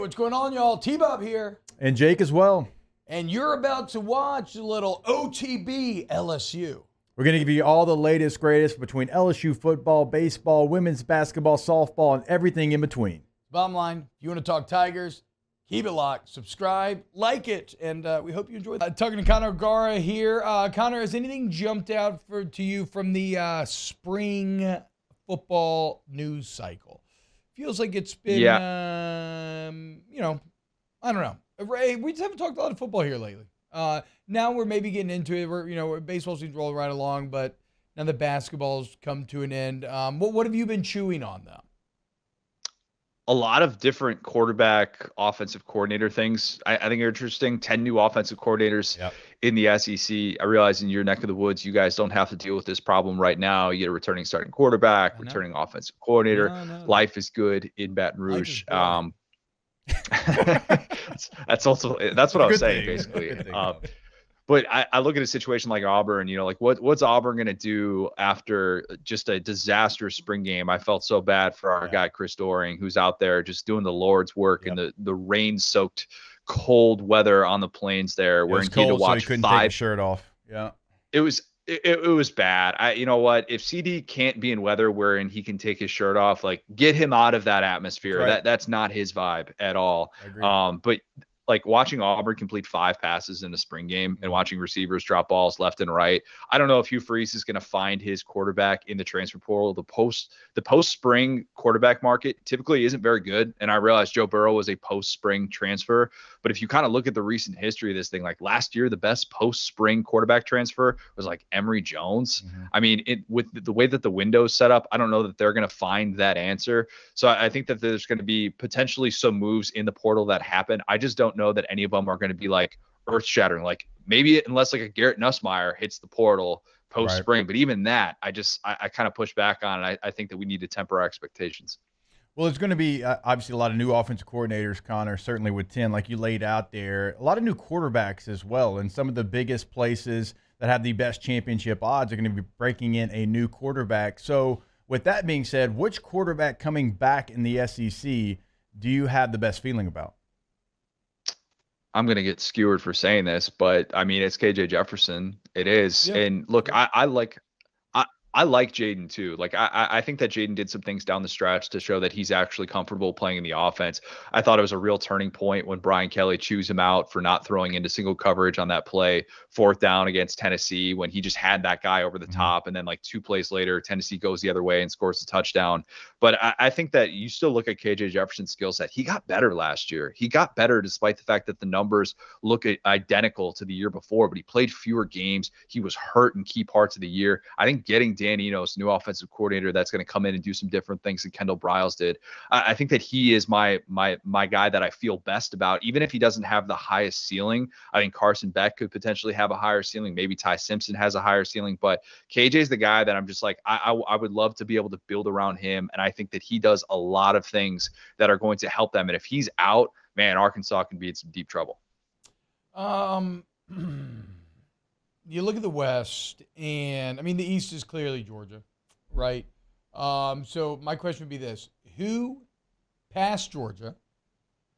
what's going on, y'all? T-Bob here. And Jake as well. And you're about to watch a little OTB LSU. We're going to give you all the latest, greatest between LSU football, baseball, women's basketball, softball, and everything in between. Bottom line, if you want to talk Tigers, keep it locked, subscribe, like it, and we hope you enjoy that. Talking to Connor Gara here. Connor, has anything jumped out to you from the spring football news cycle? Feels like it's been, I don't know. We just haven't talked a lot of football here lately. Now we're maybe getting into it. Where baseball seems to roll right along, but now the basketball's come to an end. What have you been chewing on, though? A lot of different quarterback, offensive coordinator things. I think are interesting. 10 new offensive coordinators in the SEC. I realize in your neck of the woods, you guys don't have to deal with this problem right now. You get a returning starting quarterback, returning offensive coordinator. No. Life is good in Baton Rouge. That's what I was saying, basically. But I look at a situation like Auburn, what's Auburn going to do after just a disastrous spring game? I felt so bad for our guy, Chris Doring, who's out there just doing the Lord's work in the rain-soaked cold weather on the plains there. Where he had to watch so he couldn't take his shirt off. Yeah. It was bad. You know what? If CD can't be in weather wherein he can take his shirt off, get him out of that atmosphere. Right. That's not his vibe at all. I agree. But watching Auburn complete 5 passes in the spring game and watching receivers drop balls left and right. I don't know if Hugh Freeze is going to find his quarterback in the transfer portal. The post-spring quarterback market typically isn't very good. And I realize Joe Burrow was a post-spring transfer. But if you kind of look at the recent history of this thing, last year, the best post-spring quarterback transfer was Emory Jones. Mm-hmm. I mean, with the way that the window's set up, I don't know that they're going to find that answer. So I think that there's going to be potentially some moves in the portal that happen. I just don't know that any of them are going to be earth-shattering. Maybe unless a Garrett Nussmeier hits the portal post-spring. Right. But even that, I kind of push back on it. I think that we need to temper our expectations. Well, it's going to be obviously a lot of new offensive coordinators, Connor, certainly with 10, like you laid out there. A lot of new quarterbacks as well. And some of the biggest places that have the best championship odds are going to be breaking in a new quarterback. So with that being said, which quarterback coming back in the SEC do you have the best feeling about? I'm going to get skewered for saying this, but I mean, it's KJ Jefferson. It is. Yeah. And look, I like Jaden too. I think that Jaden did some things down the stretch to show that he's actually comfortable playing in the offense. I thought it was a real turning point when Brian Kelly chews him out for not throwing into single coverage on that play, 4th down against Tennessee, when he just had that guy over the top. And then 2 plays later, Tennessee goes the other way and scores a touchdown. But I think that you still look at KJ Jefferson's skill set. He got better last year. He got better despite the fact that the numbers look identical to the year before, but he played fewer games. He was hurt in key parts of the year. I think getting Dan Enos, new offensive coordinator, that's going to come in and do some different things than Kendall Briles did. I think that he is my guy that I feel best about, even if he doesn't have the highest ceiling. I think Carson Beck could potentially have a higher ceiling. Maybe Ty Simpson has a higher ceiling, but KJ is the guy that I'm just I would love to be able to build around him. And I think that he does a lot of things that are going to help them. And if he's out, man, Arkansas can be in some deep trouble. You look at the West, and I mean, the East is clearly Georgia, right? So my question would be this: who past Georgia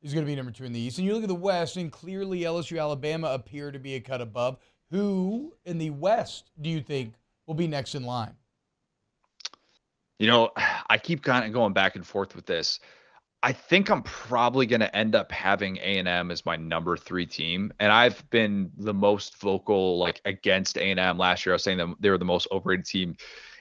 is going to be number 2 in the East? And you look at the West, and clearly LSU, Alabama appear to be a cut above. Who in the West do you think will be next in line? I keep kind of going back and forth with this. I think I'm probably going to end up having A&M as my number 3 team. And I've been the most vocal against A&M last year. I was saying that they were the most overrated team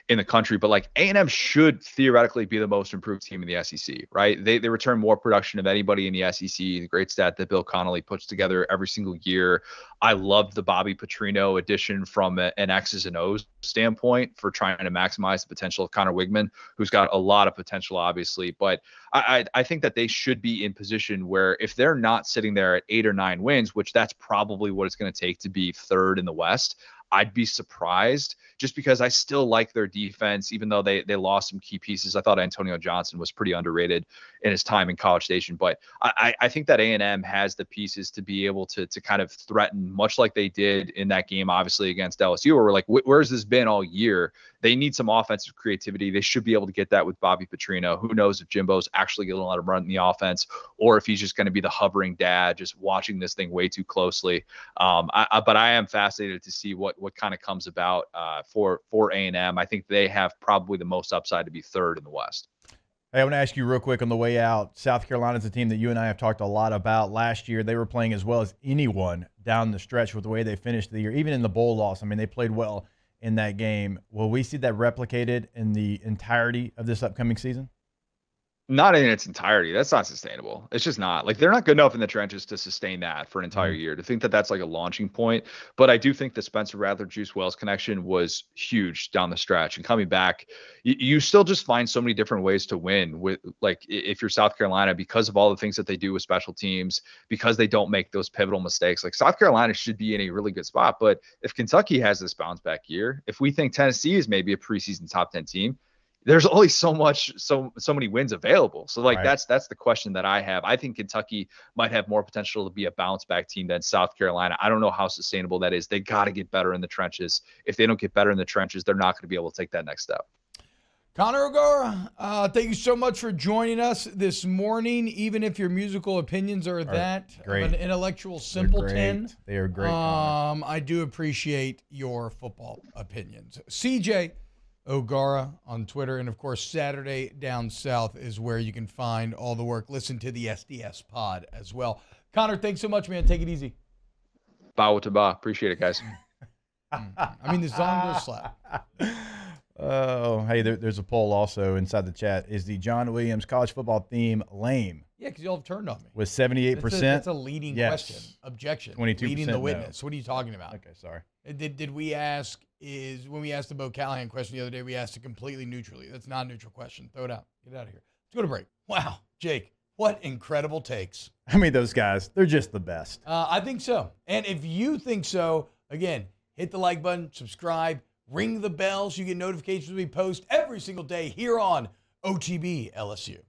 in the country, but A&M should theoretically be the most improved team in the SEC, right? They return more production of anybody in the SEC. The great stat that Bill Connolly puts together every single year. I loved the Bobby Petrino addition from an X's and O's standpoint for trying to maximize the potential of Connor Wigman, who's got a lot of potential, obviously. But I think that they should be in position where if they're not sitting there at 8 or 9 wins, which that's probably what it's going to take to be 3rd in the West, I'd be surprised just because I still like their defense, even though they lost some key pieces. I thought Antonio Johnson was pretty underrated in his time in College Station, but I think that A&M has the pieces to be able to kind of threaten, much like they did in that game, obviously against LSU, where we're like, where's this been all year? They need some offensive creativity. They should be able to get that with Bobby Petrino. Who knows if Jimbo's actually going to let him run the offense, or if he's just going to be the hovering dad, just watching this thing way too closely. But I am fascinated to see what kind of comes about for A&M. I think they have probably the most upside to be third in the West. Hey, I want to ask you real quick on the way out. South Carolina's a team that you and I have talked a lot about. Last year, they were playing as well as anyone down the stretch with the way they finished the year, even in the bowl loss. I mean, they played well in that game. Will we see that replicated in the entirety of this upcoming season? Not in its entirety. That's not sustainable. It's just not. Like, they're not good enough in the trenches to sustain that for an entire year, to think that that's like a launching point. But I do think the Spencer Rattler Juice Wells connection was huge down the stretch, and coming back, you still just find so many different ways to win with, like, if you're South Carolina, because of all the things that they do with special teams, because they don't make those pivotal mistakes. Like, South Carolina should be in a really good spot. But if Kentucky has this bounce back year, if we think Tennessee is maybe a preseason top 10 team, there's only so many wins available. So like, right. that's the question that I have. I think Kentucky might have more potential to be a bounce back team than South Carolina. I don't know how sustainable that is. They got to get better in the trenches. If they don't get better in the trenches, they're not going to be able to take that next step. Connor O'Gara, thank you so much for joining us this morning. Even if your musical opinions are that great. of an intellectual simpleton, They are great. I do appreciate your football opinions. CJ O'Gara on Twitter, and of course Saturday Down South is where you can find all the work. Listen to the SDS pod as well. Connor, thanks so much, man. Take it easy. Bow to ba. Appreciate it, guys. I mean, the Zongo slap. Oh, hey, there's a poll also inside the chat. Is the John Williams college football theme lame? Yeah, because you all have turned on me. With 78%. That's a leading yes. question. Objection. 22% leading the no. witness. What are you talking about? Okay, sorry. Did we ask, when we asked the Bo Callahan question the other day, we asked it completely neutrally. That's not a neutral question. Throw it out. Get out of here. Let's go to break. Wow, Jake, what incredible takes. I mean, those guys, they're just the best. I think so. And if you think so, again, hit the like button, subscribe, ring the bell so you get notifications when we post every single day here on OTB LSU.